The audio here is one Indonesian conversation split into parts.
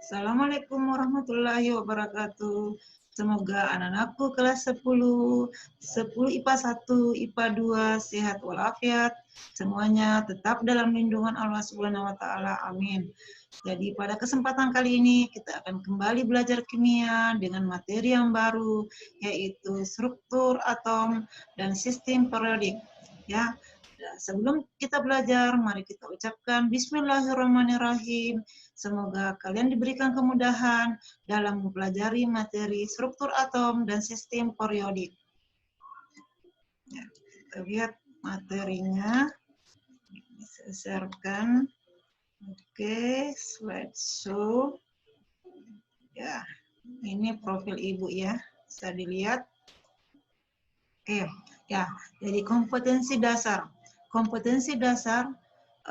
Assalamualaikum warahmatullahi wabarakatuh. Semoga anak-anakku kelas 10, 10 IPA 1, IPA 2, sehat walafiat. Semuanya tetap dalam lindungan Allah Subhanahu wa taala. Amin. Jadi pada kesempatan kali ini kita akan kembali belajar kimia dengan materi yang baru, yaitu struktur atom dan sistem periodik. Ya. Sebelum kita belajar, mari kita ucapkan Bismillahirrahmanirrahim. Semoga kalian diberikan kemudahan dalam mempelajari materi struktur atom dan sistem periodik. Ya, kita lihat materinya. Saya share-kan. Oke, slideshow. Ya, ini profil ibu ya. Bisa dilihat. Oke, ya. Jadi kompetensi dasar. Kompetensi dasar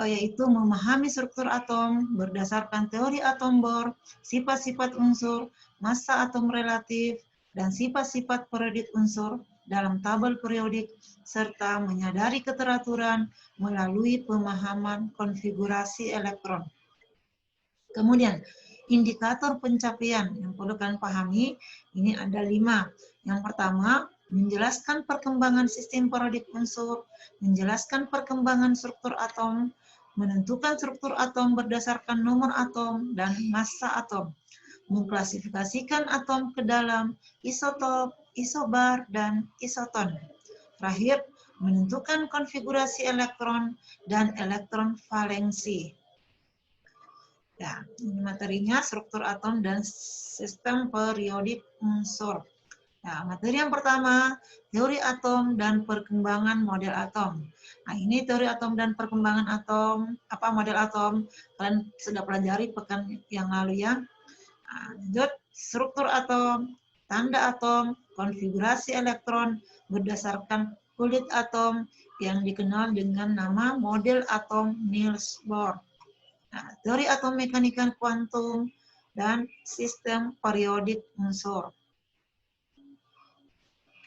yaitu memahami struktur atom berdasarkan teori atom Bohr, sifat-sifat unsur, massa atom relatif, dan sifat-sifat periodik unsur dalam tabel periodik, serta menyadari keteraturan melalui pemahaman konfigurasi elektron. Kemudian, indikator pencapaian yang perlu kalian pahami, ini ada 5. Yang pertama, menjelaskan perkembangan sistem periodik unsur, menjelaskan perkembangan struktur atom, menentukan struktur atom berdasarkan nomor atom dan massa atom, mengklasifikasikan atom ke dalam isotop, isobar, dan isoton. Terakhir, menentukan konfigurasi elektron dan elektron valensi. Ya, ini materinya struktur atom dan sistem periodik unsur. Nah, materi yang pertama, teori atom dan perkembangan model atom. Nah, ini teori atom dan perkembangan atom, apa model atom, kalian sudah pelajari pekan yang lalu ya. Nah, lanjut, struktur atom, tanda atom, konfigurasi elektron berdasarkan kulit atom yang dikenal dengan nama model atom Niels Bohr. Nah, teori atom mekanika kuantum dan sistem periodik unsur.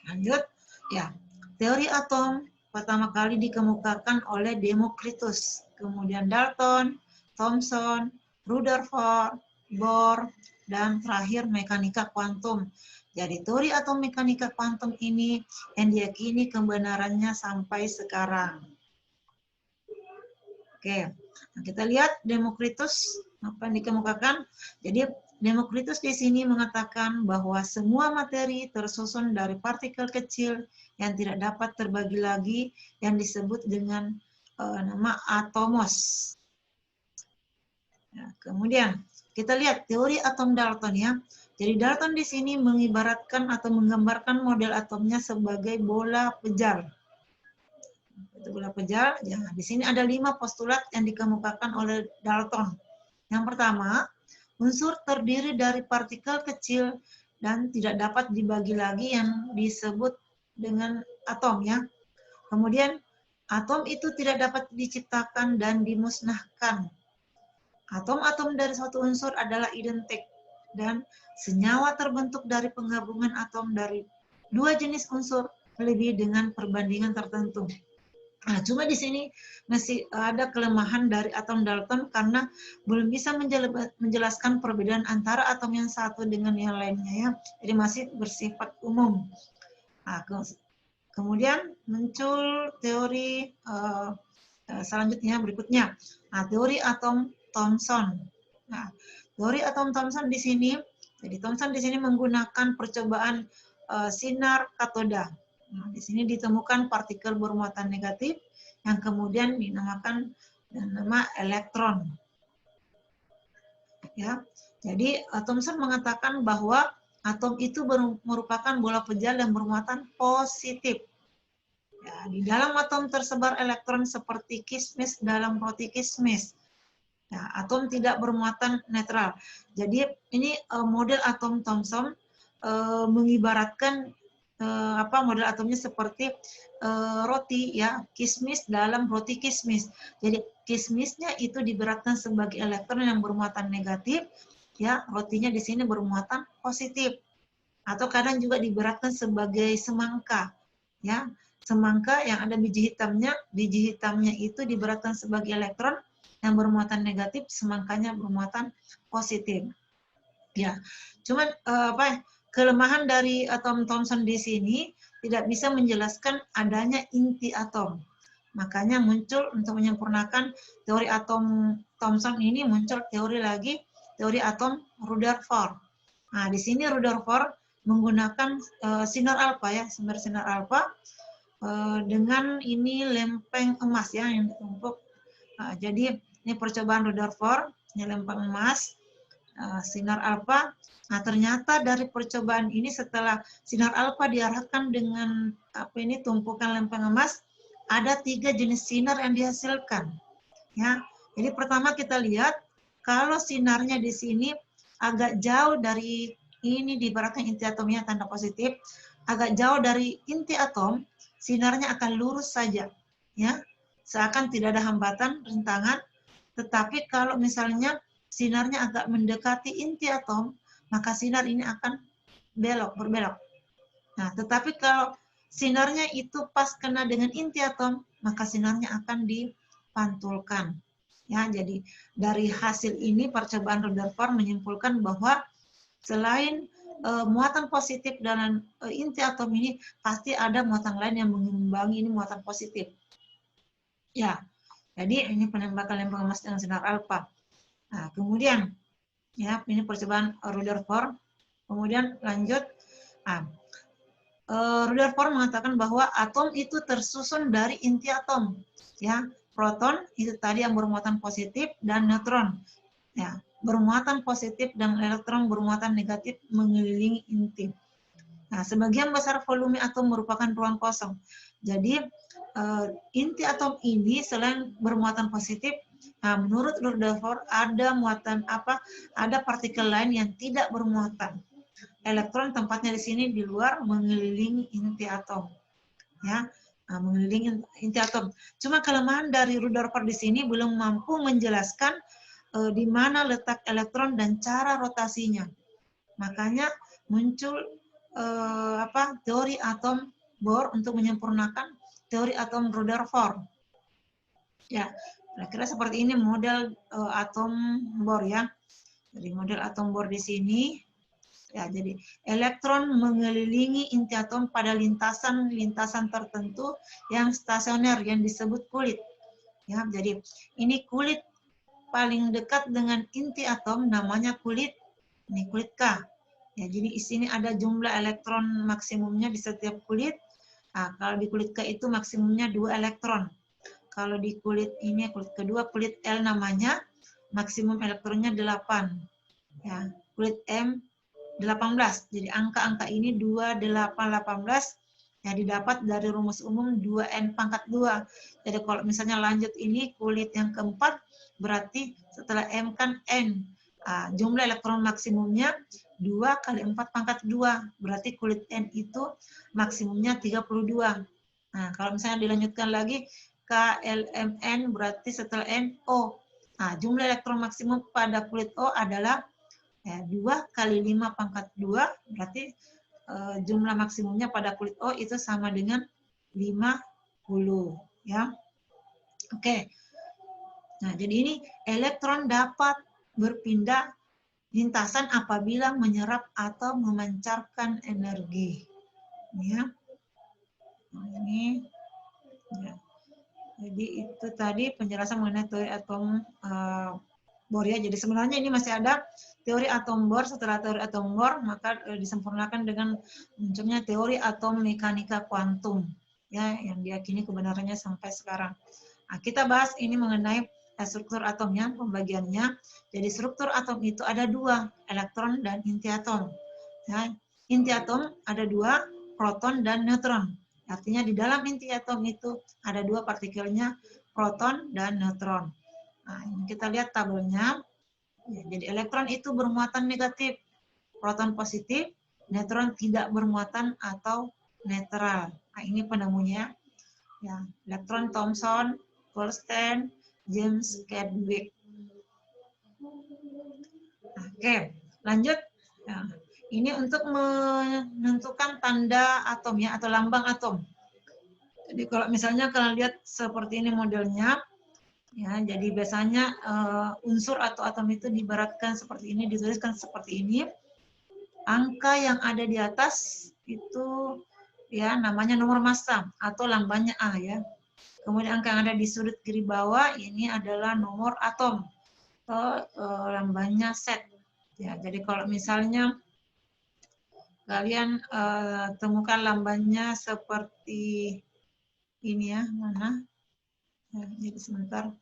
Lanjut, ya. Teori atom pertama kali dikemukakan oleh Demokritus, kemudian Dalton, Thomson, Rutherford, Bohr, dan terakhir mekanika kuantum. Jadi teori atom mekanika kuantum ini yang diyakini kebenarannya sampai sekarang. Oke, nah kita lihat Demokritus apa yang dikemukakan. Jadi Demokritus di sini mengatakan bahwa semua materi tersusun dari partikel kecil yang tidak dapat terbagi lagi yang disebut dengan nama atomos. Ya, kemudian kita lihat teori atom Dalton ya. Jadi Dalton di sini mengibaratkan atau menggambarkan model atomnya sebagai bola pejar. Itu bola pejar. Ya, di sini ada 5 postulat yang dikemukakan oleh Dalton. Yang pertama, unsur terdiri dari partikel kecil dan tidak dapat dibagi lagi yang disebut dengan atom ya. Kemudian atom itu tidak dapat diciptakan dan dimusnahkan. Atom-atom dari suatu unsur adalah identik dan senyawa terbentuk dari penggabungan atom dari 2 jenis unsur lebih dengan perbandingan tertentu. Nah, cuma di sini masih ada kelemahan dari atom Dalton karena belum bisa menjelaskan perbedaan antara atom yang satu dengan yang lainnya ya. Jadi masih bersifat umum. Nah, kemudian muncul teori selanjutnya berikutnya. Nah, teori atom Thomson. Nah, teori atom Thomson di sini, jadi Thomson di sini menggunakan percobaan sinar katoda. Nah, di sini ditemukan partikel bermuatan negatif yang kemudian dinamakan dengan nama elektron. Ya, jadi Thomson mengatakan bahwa atom itu merupakan bola pejar yang bermuatan positif. Ya, di dalam atom tersebar elektron seperti kismis dalam roti kismis. Ya, atom tidak bermuatan netral. Jadi ini model atom Thomson mengibaratkan model atomnya seperti roti ya, kismis dalam roti kismis. Jadi kismisnya itu diberatkan sebagai elektron yang bermuatan negatif, ya rotinya di sini bermuatan positif. Atau kadang juga diberatkan sebagai semangka, ya semangka yang ada biji hitamnya itu diberatkan sebagai elektron yang bermuatan negatif, semangkanya bermuatan positif. Ya, cuman kelemahan dari atom Thomson di sini tidak bisa menjelaskan adanya inti atom. Makanya muncul untuk menyempurnakan teori atom Thomson ini muncul teori atom Rutherford. Nah, di sini Rutherford menggunakan sinar alfa ya, sumber sinar alfa dengan ini lempeng emas ya yang ditumpuk. Jadi ini percobaan Rutherford, ini lempeng emas, sinar alfa. Nah, ternyata dari percobaan ini setelah sinar alfa diarahkan dengan tumpukan lempeng emas, ada 3 jenis sinar yang dihasilkan. Ya, jadi pertama kita lihat kalau sinarnya di sini agak jauh dari ini diibaratkan inti atomnya tanda positif, agak jauh dari inti atom, sinarnya akan lurus saja, ya, seakan tidak ada hambatan, rintangan. Tetapi kalau misalnya sinarnya agak mendekati inti atom, maka sinar ini akan berbelok. Nah, tetapi kalau sinarnya itu pas kena dengan inti atom, maka sinarnya akan dipantulkan. Ya, jadi dari hasil ini percobaan Rutherford menyimpulkan bahwa selain muatan positif dalam inti atom ini, pasti ada muatan lain yang mengimbangi ini muatan positif. Ya, jadi ini penembakan lempeng emas dengan sinar alfa. Nah, kemudian ya ini percobaan Rutherford. Kemudian lanjut. Nah, Rutherford mengatakan bahwa atom itu tersusun dari inti atom, ya, proton itu tadi yang bermuatan positif dan neutron, ya, bermuatan positif dan elektron bermuatan negatif mengelilingi inti. Nah, sebagian besar volume atom merupakan ruang kosong. Jadi inti atom ini selain bermuatan positif, nah, menurut Rutherford ada muatan ada partikel lain yang tidak bermuatan. Elektron tempatnya di sini di luar mengelilingi inti atom, ya, mengelilingi inti atom. Cuma kelemahan dari Rutherford di sini belum mampu menjelaskan di mana letak elektron dan cara rotasinya. Makanya muncul teori atom Bohr untuk menyempurnakan teori atom Rutherford. Ya, kira-kira seperti ini model atom Bohr ya. Jadi model atom Bohr di sini. Ya, jadi elektron mengelilingi inti atom pada lintasan tertentu yang stasioner yang disebut kulit. Ya, jadi ini kulit paling dekat dengan inti atom namanya kulit, ini kulit K. Ya, jadi di sini ada jumlah elektron maksimumnya di setiap kulit. Nah, kalau di kulit K itu maksimumnya 2 elektron. Kalau di kulit ini kulit kedua, kulit L namanya, maksimum elektronnya 8. Ya, kulit M 18. Jadi angka-angka ini 2, 8, 18 yang didapat dari rumus umum 2N pangkat 2. Jadi kalau misalnya lanjut ini kulit yang keempat, berarti setelah M kan N. Nah, jumlah elektron maksimumnya 2 kali 4 pangkat 2. Berarti kulit N itu maksimumnya 32. Nah, kalau misalnya dilanjutkan lagi KLMN berarti setelah N O. Nah, jumlah elektron maksimum pada kulit O adalah 2 kali 5 pangkat 2, berarti jumlah maksimumnya pada kulit O itu sama dengan 50. Ya. Oke. Nah, jadi ini elektron dapat berpindah lintasan apabila menyerap atau memancarkan energi. Ya. Nah, ini. Ya. Jadi itu tadi penjelasan mengenai teori atom Bohr ya. Jadi sebenarnya ini masih ada teori atom Bohr. Setelah teori atom Bohr maka disempurnakan dengan munculnya teori atom mekanika kuantum ya, yang diyakini kebenarannya sampai sekarang. Nah, kita bahas ini mengenai struktur atomnya, pembagiannya. Jadi struktur atom itu ada 2, elektron dan inti atom. Ya, inti atom ada 2, proton dan neutron. Artinya di dalam inti atom itu ada 2 partikelnya, proton dan neutron. Nah, ini kita lihat tabelnya. Ya, jadi elektron itu bermuatan negatif, proton positif, neutron tidak bermuatan atau netral. Nah, ini penemunya. Ya, elektron Thomson, Goldstein, James Chadwick. Oke, lanjut. Ya, ini untuk menentukan tanda atom ya, atau lambang atom. Jadi kalau misalnya kalian lihat seperti ini modelnya, Ya, jadi biasanya unsur atau atom itu diibaratkan seperti ini, dituliskan seperti ini. Angka yang ada di atas itu ya namanya nomor massa atau lambangnya A ya. Kemudian angka yang ada di sudut kiri bawah ini adalah nomor atom atau lambangnya Z. Ya, jadi kalau misalnya kalian temukan lambangnya seperti ini ya, mana? Ya, jadi sebentar.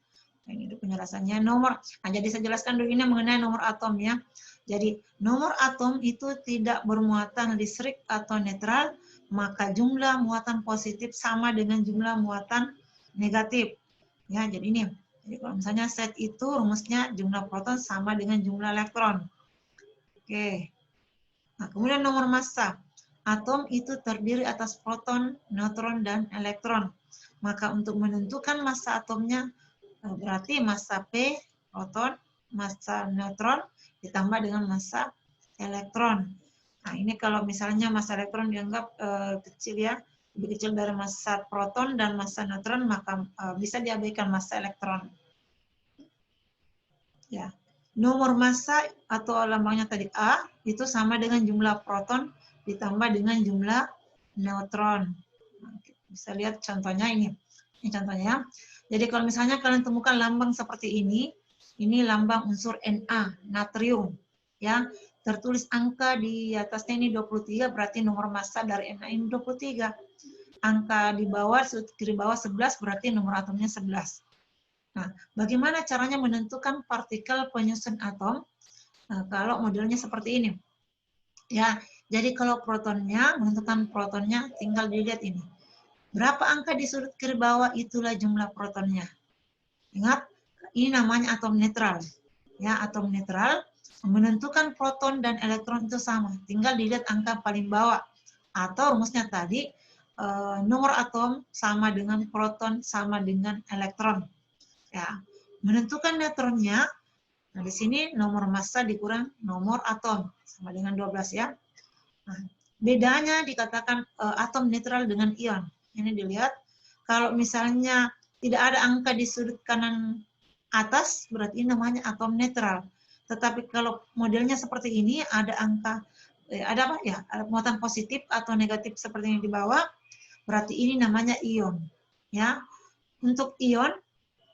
Ini itu penjelasannya nomor. Nah, jadi saya jelaskan dulu ini mengenai nomor atom ya. Jadi nomor atom itu tidak bermuatan listrik atau netral, maka jumlah muatan positif sama dengan jumlah muatan negatif. Ya, jadi ini. Jadi kalau misalnya set itu rumusnya jumlah proton sama dengan jumlah elektron. Oke. Nah, kemudian nomor massa. Atom itu terdiri atas proton, neutron, dan elektron. Maka untuk menentukan massa atomnya berarti massa P proton, massa neutron ditambah dengan massa elektron. Nah, ini kalau misalnya massa elektron dianggap kecil ya, lebih kecil dari massa proton dan massa neutron, maka bisa diabaikan massa elektron. Ya. Nomor massa atau lambangnya tadi A itu sama dengan jumlah proton ditambah dengan jumlah neutron. Nah, bisa lihat contohnya ini. Ini contohnya. Jadi kalau misalnya kalian temukan lambang seperti ini lambang unsur Na, natrium. Ya, tertulis angka di atasnya ini 23, berarti nomor massa dari Na ini 23. Angka di bawah, kiri bawah 11, berarti nomor atomnya 11. Nah, bagaimana caranya menentukan partikel penyusun atom? Nah, kalau modelnya seperti ini. Ya, jadi kalau protonnya, menentukan protonnya, tinggal dilihat ini. Berapa angka di sudut kiri bawah, itulah jumlah protonnya. Ingat, ini namanya atom netral. Ya, atom netral menentukan proton dan elektron itu sama. Tinggal dilihat angka paling bawah. Atau rumusnya tadi, nomor atom sama dengan proton sama dengan elektron. Ya, menentukan neutronnya, nah di sini nomor massa dikurang nomor atom, sama dengan 12 ya. Nah, bedanya dikatakan atom netral dengan ion. Ini dilihat, kalau misalnya tidak ada angka di sudut kanan atas, berarti namanya atom netral. Tetapi kalau modelnya seperti ini, ada angka, ada apa ya, ada muatan positif atau negatif seperti yang di bawah, berarti ini namanya ion. Ya, untuk ion,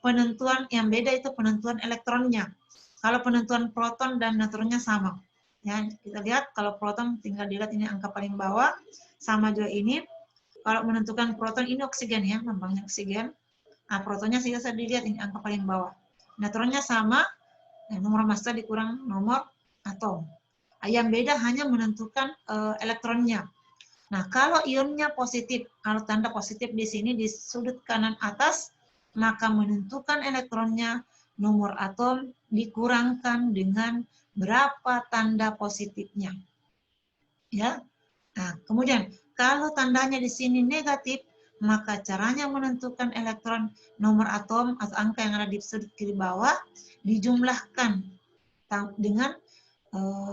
penentuan yang beda itu penentuan elektronnya. Kalau penentuan proton dan neutronnya sama. Ya, kita lihat kalau proton tinggal dilihat ini angka paling bawah, sama juga ini. Kalau menentukan proton ini oksigen ya, lambangnya oksigen. Nah, protonnya sih saya dilihat ini angka paling bawah. Neutronnya sama, nomor massa dikurang nomor atom. Yang beda hanya menentukan elektronnya. Nah, kalau ionnya positif, kalau tanda positif di sini di sudut kanan atas, maka menentukan elektronnya nomor atom dikurangkan dengan berapa tanda positifnya. Ya. Nah, kemudian kalau tandanya di sini negatif, maka caranya menentukan elektron nomor atom atau angka yang ada di sudut kiri bawah dijumlahkan dengan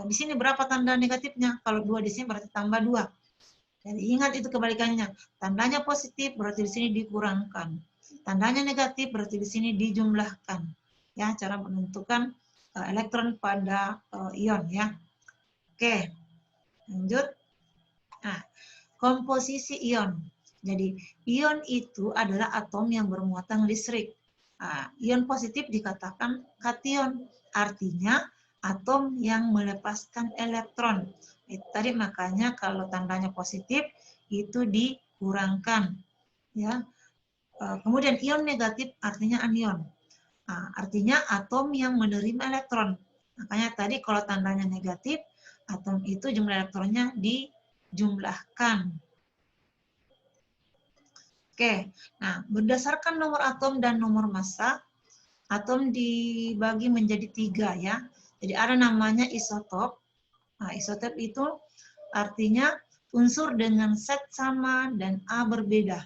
di sini berapa tanda negatifnya. Kalau 2 di sini berarti tambah 2. Jadi ingat itu kebalikannya. Tandanya positif berarti di sini dikurangkan. Tandanya negatif berarti di sini dijumlahkan. Ya, cara menentukan elektron pada ion ya. Oke, lanjut. Nah, komposisi ion. Jadi ion itu adalah atom yang bermuatan listrik. Nah, ion positif dikatakan kation, artinya atom yang melepaskan elektron. Tadi makanya kalau tandanya positif itu dikurangkan. Ya. Kemudian ion negatif artinya anion. Nah, artinya atom yang menerima elektron. Makanya tadi kalau tandanya negatif, atom itu jumlah elektronnya dijumlahkan. Oke, nah berdasarkan nomor atom dan nomor massa, atom dibagi menjadi 3 ya. Jadi ada namanya isotop. Nah, isotop itu artinya unsur dengan zat sama dan A berbeda.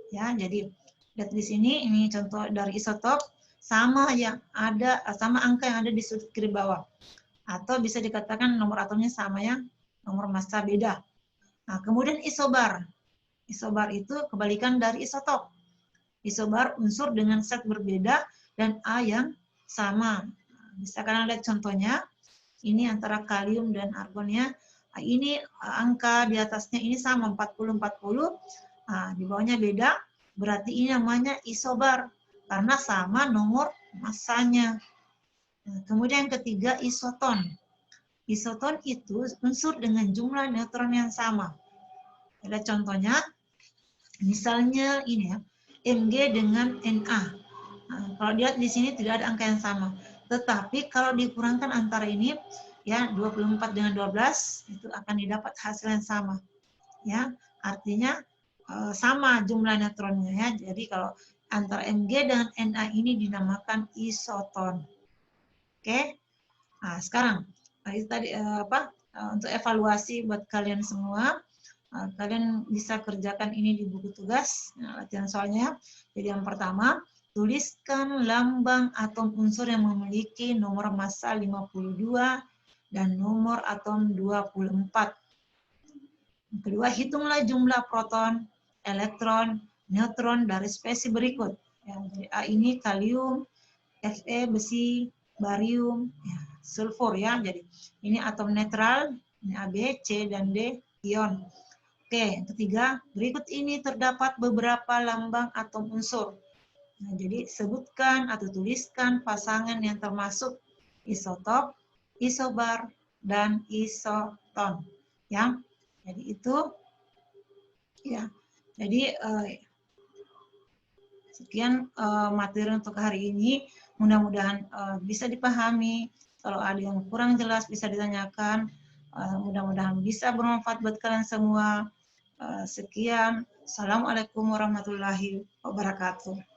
Ya, jadi lihat di sini ini contoh dari isotop sama yang ada sama angka yang ada di sudut kiri bawah. Atau bisa dikatakan nomor atomnya sama ya, nomor massa beda. Nah, kemudian isobar. Isobar itu kebalikan dari isotop. Isobar unsur dengan zat berbeda dan A yang sama. Bisa kalian lihat contohnya. Ini antara kalium dan argonnya. Ini angka di atasnya ini sama 40-40. Di bawahnya beda. Berarti ini namanya isobar karena sama nomor masanya. Kemudian yang ketiga isoton. Isoton itu unsur dengan jumlah neutron yang sama. Ada contohnya, misalnya ini ya, Mg dengan Na. Kalau dilihat di sini tidak ada angka yang sama. Tetapi kalau dikurangkan antara ini, ya 24 dengan 12 itu akan didapat hasil yang sama. Ya, artinya sama jumlah neutronnya ya. Jadi kalau antara Mg dengan Na ini dinamakan isoton. Oke. Nah, sekarang itu tadi untuk evaluasi buat kalian semua. Kalian bisa kerjakan ini di buku tugas, latihan soalnya. Jadi yang pertama, tuliskan lambang atom unsur yang memiliki nomor massa 52 dan nomor atom 24. Yang kedua, hitunglah jumlah proton, elektron, neutron dari spesies berikut. Jadi A ini kalium, Fe besi, barium, sulfur ya. Jadi ini atom netral, ini A, B, C, dan D ion. Oke, yang ketiga, berikut ini terdapat beberapa lambang atom unsur. Nah, jadi sebutkan atau tuliskan pasangan yang termasuk isotop, isobar, dan isoton. Ya, jadi itu ya. Jadi sekian materi untuk hari ini. Mudah-mudahan bisa dipahami. Kalau ada yang kurang jelas bisa ditanyakan. Mudah-mudahan bisa bermanfaat buat kalian semua. Sekian. Assalamualaikum warahmatullahi wabarakatuh.